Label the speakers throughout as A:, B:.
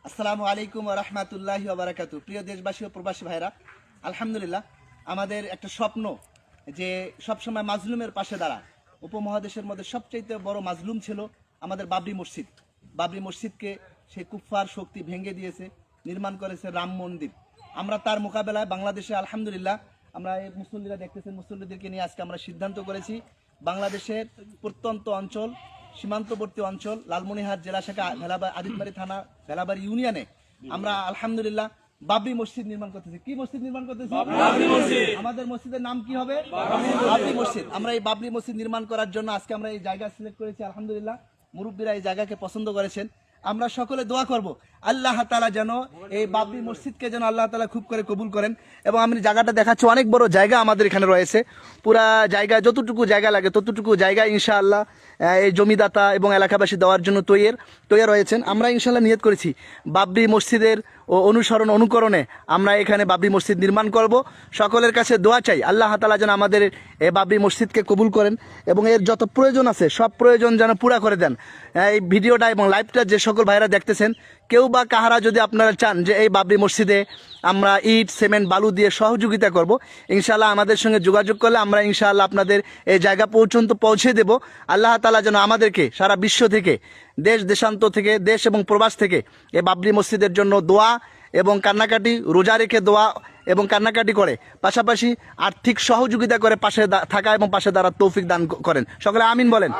A: আসসালামু আলাইকুম ওয়া রাহমাতুল্লাহি ওয়া বারাকাতুহু। প্রিয় দেশবাসী ও প্রবাসী ভাইরা, আলহামদুলিল্লাহ আমাদের একটা স্বপ্ন যে সবসময় মাজলুমের পাশে দাঁড়া। উপমহাদেশের মধ্যে সবচাইতে বড় মাজলুম ছিল আমাদের বাবরি মসজিদ। বাবরি মসজিদকে সেই কুফফার শক্তি ভেঙে দিয়েছে, নির্মাণ করেছে রাম মন্দির। আমরা তার মোকাবেলায় বাংলাদেশে আলহামদুলিল্লাহ আমরা এই মুসল্লিরা দেখতেছেন, মুসল্লিদেরকে নিয়ে আজকে আমরা সিদ্ধান্ত করেছি বাংলাদেশের প্রত্যন্ত অঞ্চল, সীমান্তবর্তী অঞ্চল, লালমনিরহাট জেলা শাখা আদিতবাড়ি থানা ভেলাবাড়ি ইউনিয়নে আমরা আলহামদুলিল্লাহ বাবরি মসজিদ নির্মাণ করতেছি। কি মসজিদ নির্মাণ করতেছি? আমাদের মসজিদের নাম কি হবে? বাবরি মসজিদ। আমরা এই বাবরি মসজিদ নির্মাণ করার জন্য আজকে আমরা এই জায়গা সিলেক্ট করেছি। আলহামদুলিল্লাহ মুরব্বীরা এই জায়গাকে পছন্দ করেছেন। আমরা সকলে দোয়া করব আল্লাহ তাআলা যেন এই বাবরি মসজিদকে যেন আল্লাহ তাআলা খুব করে কবুল করেন। এবং আমি জায়গাটা দেখাচ্ছি, অনেক বড় জায়গা আমাদের এখানে রয়েছে। পুরা জায়গা যতটুকু জায়গা লাগে ততটুকু জায়গা ইনশাআল্লাহ এই জমিদাতা এবং এলাকাবাসী দেওয়ার জন্য তৈরি রয়েছেন। আমরা ইনশাআল্লাহ নিয়ত করেছি বাবরি মসজিদের অনুকরণে আমরা এখানে বাবরি মসজিদ নির্মাণ করব। সকলের কাছে দোয়া চাই আল্লাহ তাআলা যেন আমাদের এই বাবরি মসজিদকে কবুল করেন এবং এর যত প্রয়োজন আছে সব প্রয়োজন যেন পুরা করে দেন। এই ভিডিওটা এবং লাইভটা যে সকল ভাইরা দেখতেছেন, কেউ বা কাহারা যদি আপনারা চান যে এই বাবরি মসজিদে আমরা ইট সিমেন্ট বালু দিয়ে সহযোগিতা করব, ইনশাআল্লাহ আমাদের সঙ্গে যোগাযোগ করলে আমরা ইনশাআল্লাহ আপনাদের এই জায়গা পর্যন্ত পৌঁছে দেব। আল্লাহ তাআলা যেন আমাদেরকে সারা বিশ্ব থেকে, দেশ দেশান্ত থেকে, দেশ এবং প্রবাস থেকে এই বাবরি মসজিদের জন্য দোয়া এবং কান্নাকাটি, রোজা রেখে দোয়া এবং কান্নাকাটি করে, পাশাপাশি আর্থিক সহযোগিতা করে পাশে থাকা এবং পাশে দাঁড়ার তৌফিক দান করেন। সকলে আমিন বলেন।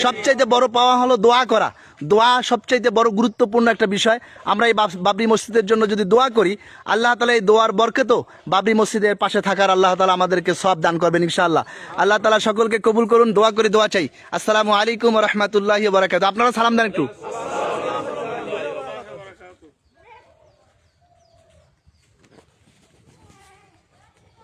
A: সবচাইতে বড় পাওয়া হলো দোয়া করা। দোয়া সবচাইতে বড় গুরুত্বপূর্ণ একটা বিষয়। আমরা এই বাবরি মসজিদের জন্য যদি দোয়া করি, আল্লাহ তাআলা এই দোয়ার বরকতও বাবরি মসজিদের পাশে থাকার আল্লাহ তাআলা আমাদেরকে সওয়াব দান করবেন ইনশাআল্লাহ। আল্লাহ তাআলা সকলকে কবুল করুন। দোয়া করি, দোয়া চাই। আসসালামু আলাইকুম ওয়া রাহমাতুল্লাহি ওয়া বারাকাতুহু। আপনারা সালাম দেন একটু।